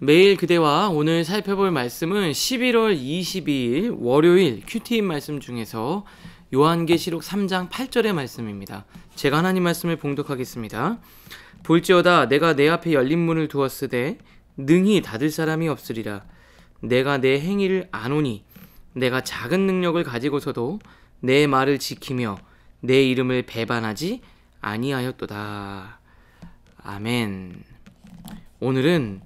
매일 그대와 오늘 살펴볼 말씀은 11월 22일 월요일 큐티인 말씀 중에서 요한계시록 3장 8절의 말씀입니다. 제가 하나님 말씀을 봉독하겠습니다. 볼지어다 내가 내 앞에 열린 문을 두었으되 능히 닫을 사람이 없으리라. 내가 내 행위를 아노니 내가 작은 능력을 가지고서도 내 말을 지키며 내 이름을 배반하지 아니하였도다. 아멘. 오늘은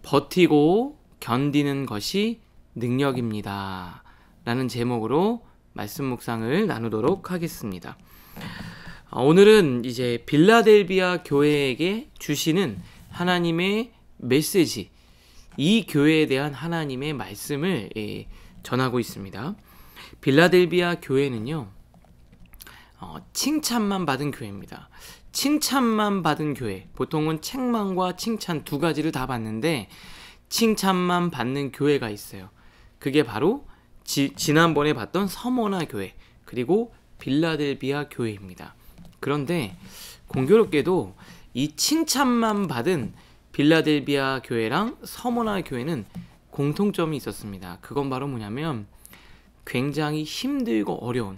버티고 견디는 것이 능력입니다 라는 제목으로 말씀 묵상을 나누도록 하겠습니다. 오늘은 이제 빌라델비아 교회에게 주시는 하나님의 메시지, 이 교회에 대한 하나님의 말씀을 전하고 있습니다. 빌라델비아 교회는요, 칭찬만 받은 교회입니다. 칭찬만 받은 교회, 보통은 책망과 칭찬 두 가지를 다 받는데 칭찬만 받는 교회가 있어요. 그게 바로 지난번에 봤던 서머나 교회, 그리고 빌라델비아 교회입니다. 그런데 공교롭게도 이 칭찬만 받은 빌라델비아 교회랑 서머나 교회는 공통점이 있었습니다. 그건 바로 뭐냐면 굉장히 힘들고 어려운,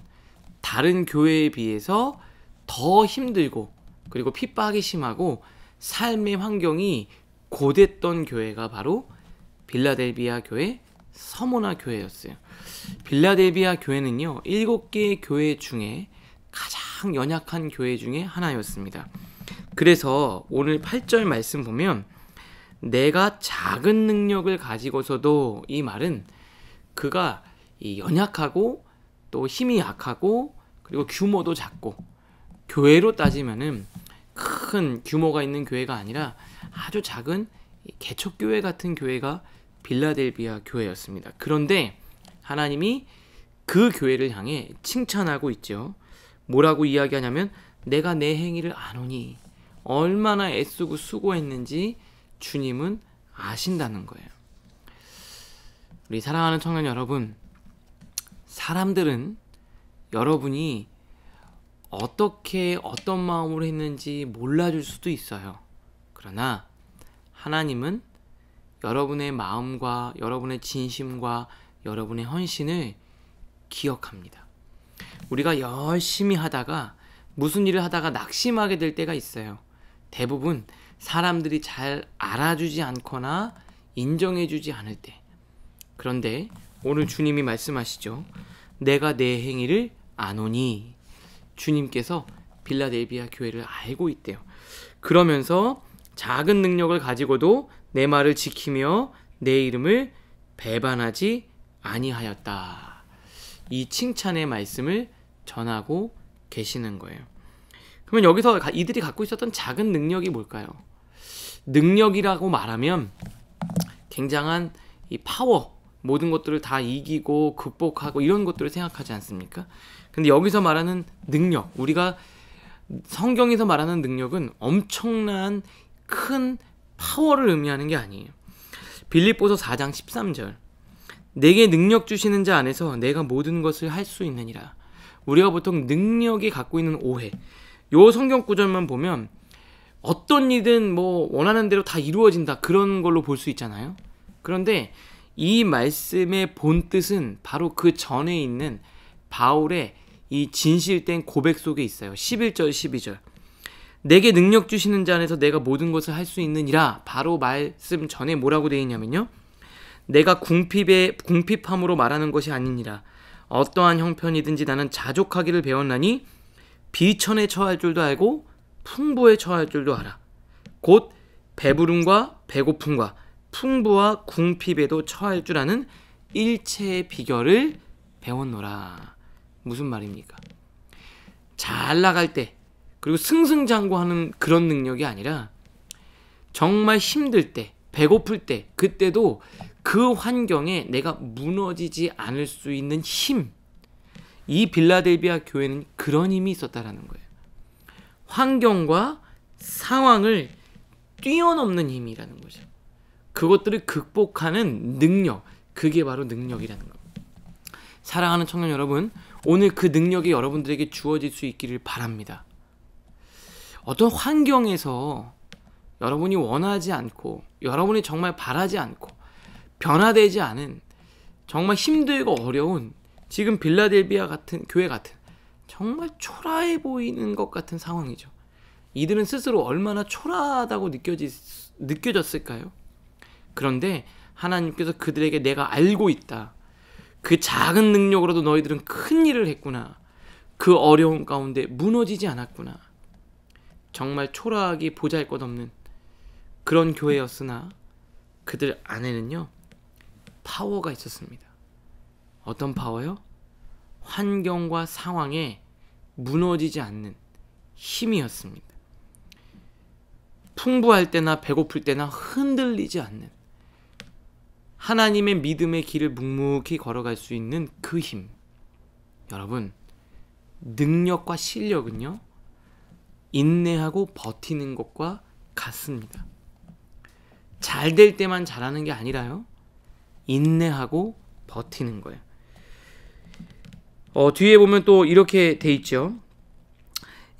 다른 교회에 비해서 더 힘들고 그리고 핍박이 심하고 삶의 환경이 고됐던 교회가 바로 빌라델비아 교회, 서머나 교회였어요. 빌라델비아 교회는요, 7개의 교회 중에 가장 연약한 교회 중에 하나였습니다. 그래서 오늘 8절 말씀 보면 내가 작은 능력을 가지고서도, 이 말은 그가 연약하고 또 힘이 약하고 그리고 규모도 작고, 교회로 따지면은 큰 규모가 있는 교회가 아니라 아주 작은 개척교회 같은 교회가 빌라델비아 교회였습니다. 그런데 하나님이 그 교회를 향해 칭찬하고 있죠. 뭐라고 이야기하냐면 내가 내 행위를 아노니, 얼마나 애쓰고 수고했는지 주님은 아신다는 거예요. 우리 사랑하는 청년 여러분, 사람들은 여러분이 어떻게 어떤 마음으로 했는지 몰라줄 수도 있어요. 그러나 하나님은 여러분의 마음과 여러분의 진심과 여러분의 헌신을 기억합니다. 우리가 열심히 하다가 무슨 일을 하다가 낙심하게 될 때가 있어요. 대부분 사람들이 잘 알아주지 않거나 인정해주지 않을 때. 그런데 오늘 주님이 말씀하시죠. 내가 내 행위를 아노니. 주님께서 빌라델비아 교회를 알고 있대요. 그러면서 작은 능력을 가지고도 내 말을 지키며 내 이름을 배반하지 아니하였다. 이 칭찬의 말씀을 전하고 계시는 거예요. 그러면 여기서 이들이 갖고 있었던 작은 능력이 뭘까요? 능력이라고 말하면 굉장한 이 파워, 모든 것들을 다 이기고 극복하고 이런 것들을 생각하지 않습니까? 근데 여기서 말하는 능력, 우리가 성경에서 말하는 능력은 엄청난 큰 파워를 의미하는 게 아니에요. 빌립보서 4장 13절, 내게 능력 주시는 자 안에서 내가 모든 것을 할 수 있느니라. 우리가 보통 능력이 갖고 있는 오해, 요 성경 구절만 보면 어떤 일든 뭐 원하는 대로 다 이루어진다, 그런 걸로 볼 수 있잖아요. 그런데 이 말씀의 본뜻은 바로 그 전에 있는 바울의 이 진실된 고백 속에 있어요. 11절 12절, 내게 능력 주시는 자 안에서 내가 모든 것을 할 수 있느니라. 바로 말씀 전에 뭐라고 되어 있냐면요, 내가 궁핍함으로 말하는 것이 아니니라. 어떠한 형편이든지 나는 자족하기를 배웠나니 비천에 처할 줄도 알고 풍부에 처할 줄도 알아. 곧 배부름과 배고픔과 풍부와 궁핍에도 처할 줄 아는 일체의 비결을 배웠노라. 무슨 말입니까? 잘 나갈 때, 그리고 승승장구하는 그런 능력이 아니라 정말 힘들 때, 배고플 때, 그때도 그 환경에 내가 무너지지 않을 수 있는 힘, 이 빌라델비아 교회는 그런 힘이 있었다라는 거예요. 환경과 상황을 뛰어넘는 힘이라는 거죠. 그것들을 극복하는 능력, 그게 바로 능력이라는 겁니다. 사랑하는 청년 여러분, 오늘 그 능력이 여러분들에게 주어질 수 있기를 바랍니다. 어떤 환경에서 여러분이 원하지 않고 여러분이 정말 바라지 않고 변화되지 않은 정말 힘들고 어려운 지금 빌라델비아 같은 교회 같은 정말 초라해 보이는 것 같은 상황이죠. 이들은 스스로 얼마나 초라하다고 느껴졌을까요? 그런데 하나님께서 그들에게 내가 알고 있다. 그 작은 능력으로도 너희들은 큰 일을 했구나. 그 어려운 가운데 무너지지 않았구나. 정말 초라하기 보잘것없는 그런 교회였으나 그들 안에는요 파워가 있었습니다. 어떤 파워요? 환경과 상황에 무너지지 않는 힘이었습니다. 풍부할 때나 배고플 때나 흔들리지 않는 하나님의 믿음의 길을 묵묵히 걸어갈 수 있는 그 힘. 여러분, 능력과 실력은요 인내하고 버티는 것과 같습니다. 잘 될 때만 잘하는 게 아니라요 인내하고 버티는 거예요. 뒤에 보면 또 이렇게 돼 있죠.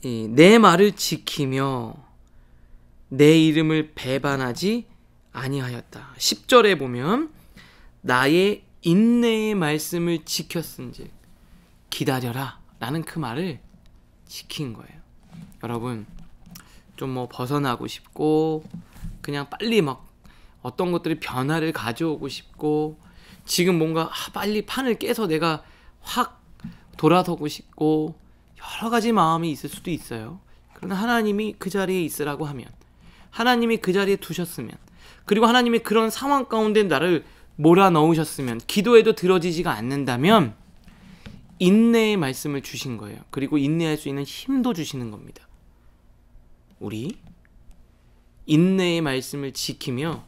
내 말을 지키며 내 이름을 배반하지 아니하였다. 10절에 보면 나의 인내의 말씀을 지켰은즉 기다려라 라는 그 말을 지킨 거예요. 여러분 좀 벗어나고 싶고 그냥 빨리 막 어떤 것들이 변화를 가져오고 싶고 지금 뭔가 빨리 판을 깨서 내가 확 돌아서고 싶고 여러 가지 마음이 있을 수도 있어요. 그러나 하나님이 그 자리에 있으라고 하면 하나님이 그 자리에 두셨으면 그리고 하나님이 그런 상황 가운데 나를 몰아넣으셨으면 기도해도 들어지지가 않는다면 인내의 말씀을 주신 거예요. 그리고 인내할 수 있는 힘도 주시는 겁니다. 우리 인내의 말씀을 지키며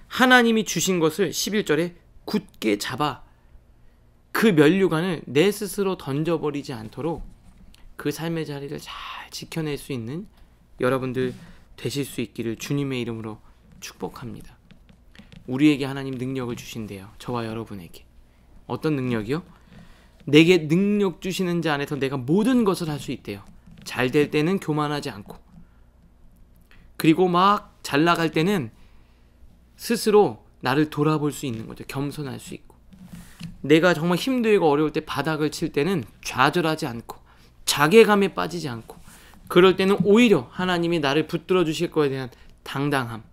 하나님이 주신 것을 11절에 굳게 잡아 그 면류관을 내 스스로 던져버리지 않도록 그 삶의 자리를 잘 지켜낼 수 있는 여러분들 되실 수 있기를 주님의 이름으로 축복합니다. 우리에게 하나님 능력을 주신대요. 저와 여러분에게. 어떤 능력이요? 내게 능력 주시는 자 안에서 내가 모든 것을 할 수 있대요. 잘 될 때는 교만하지 않고 그리고 막 잘 나갈 때는 스스로 나를 돌아볼 수 있는 거죠. 겸손할 수 있고 내가 정말 힘들고 어려울 때 바닥을 칠 때는 좌절하지 않고 자괴감에 빠지지 않고 그럴 때는 오히려 하나님이 나를 붙들어 주실 거에 대한 당당함.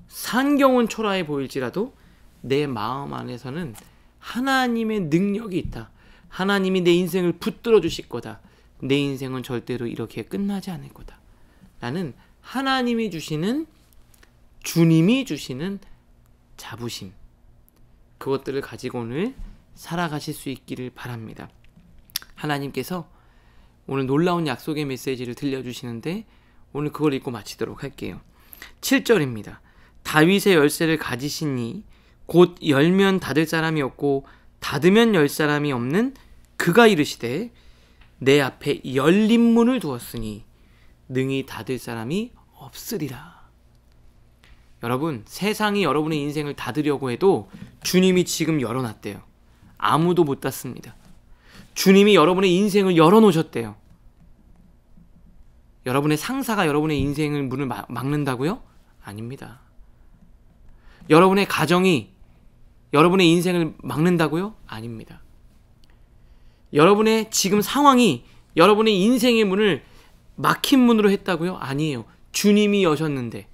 산경은 초라해 보일지라도 내 마음 안에서는 하나님의 능력이 있다. 하나님이 내 인생을 붙들어 주실 거다. 내 인생은 절대로 이렇게 끝나지 않을 거다. 라는 하나님이 주시는 주님이 주시는 자부심. 그것들을 가지고 오늘 살아가실 수 있기를 바랍니다. 하나님께서 오늘 놀라운 약속의 메시지를 들려주시는데 오늘 그걸 읽고 마치도록 할게요. 7절입니다. 다윗의 열쇠를 가지시니 곧 열면 닫을 사람이 없고 닫으면 열 사람이 없는 그가 이르시되 내 앞에 열린 문을 두었으니 능히 닫을 사람이 없으리라. 여러분 세상이 여러분의 인생을 닫으려고 해도 주님이 지금 열어놨대요. 아무도 못 닫습니다. 주님이 여러분의 인생을 열어놓으셨대요. 여러분의 상사가 여러분의 인생을 문을 막는다고요? 아닙니다. 여러분의 가정이 여러분의 인생을 막는다고요? 아닙니다. 여러분의 지금 상황이 여러분의 인생의 문을 막힌 문으로 했다고요? 아니에요. 주님이 여셨는데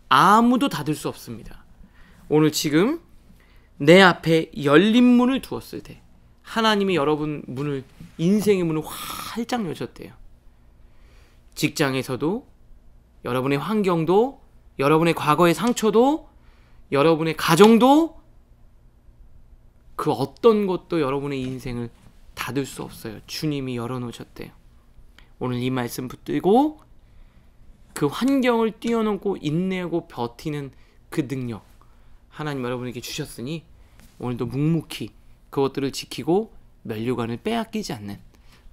아무도 닫을 수 없습니다. 오늘 지금 내 앞에 열린 문을 두었을 때 하나님이 여러분 문을 인생의 문을 활짝 여셨대요. 직장에서도 여러분의 환경도 여러분의 과거의 상처도 여러분의 가정도 그 어떤 것도 여러분의 인생을 닫을 수 없어요. 주님이 열어놓으셨대요. 오늘 이 말씀 붙들고 그 환경을 뛰어넘고 인내하고 버티는 그 능력 하나님 여러분에게 주셨으니 오늘도 묵묵히 그것들을 지키고 면류관을 빼앗기지 않는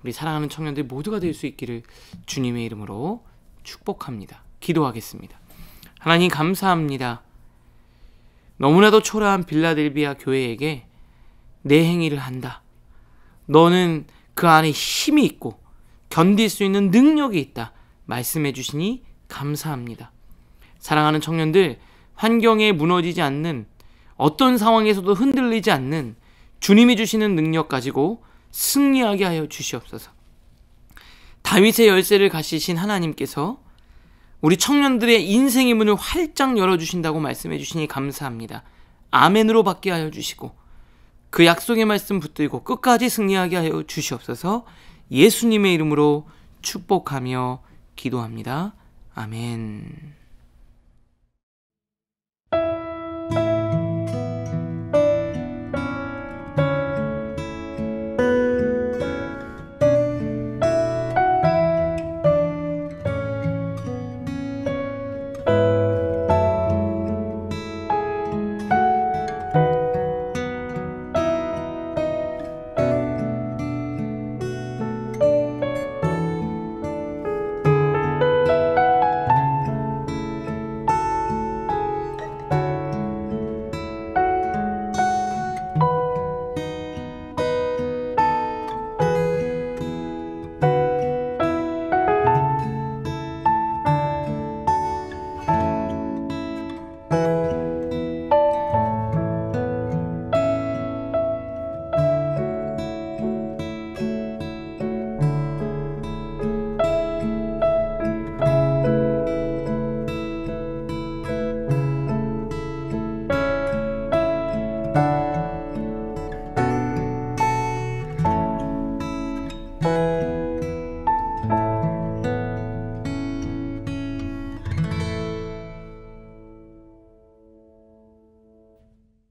우리 사랑하는 청년들 모두가 될 수 있기를 주님의 이름으로 축복합니다. 기도하겠습니다. 하나님 감사합니다. 너무나도 초라한 빌라델비아 교회에게 내 행위를 한다. 너는 그 안에 힘이 있고 견딜 수 있는 능력이 있다. 말씀해 주시니 감사합니다. 사랑하는 청년들, 환경에 무너지지 않는, 어떤 상황에서도 흔들리지 않는 주님이 주시는 능력 가지고 승리하게 하여 주시옵소서. 다윗의 열쇠를 가지신 하나님께서 우리 청년들의 인생의 문을 활짝 열어주신다고 말씀해 주시니 감사합니다. 아멘으로 받게 하여 주시고 그 약속의 말씀 붙들고 끝까지 승리하게 하여 주시옵소서. 예수님의 이름으로 축복하며 기도합니다. 아멘.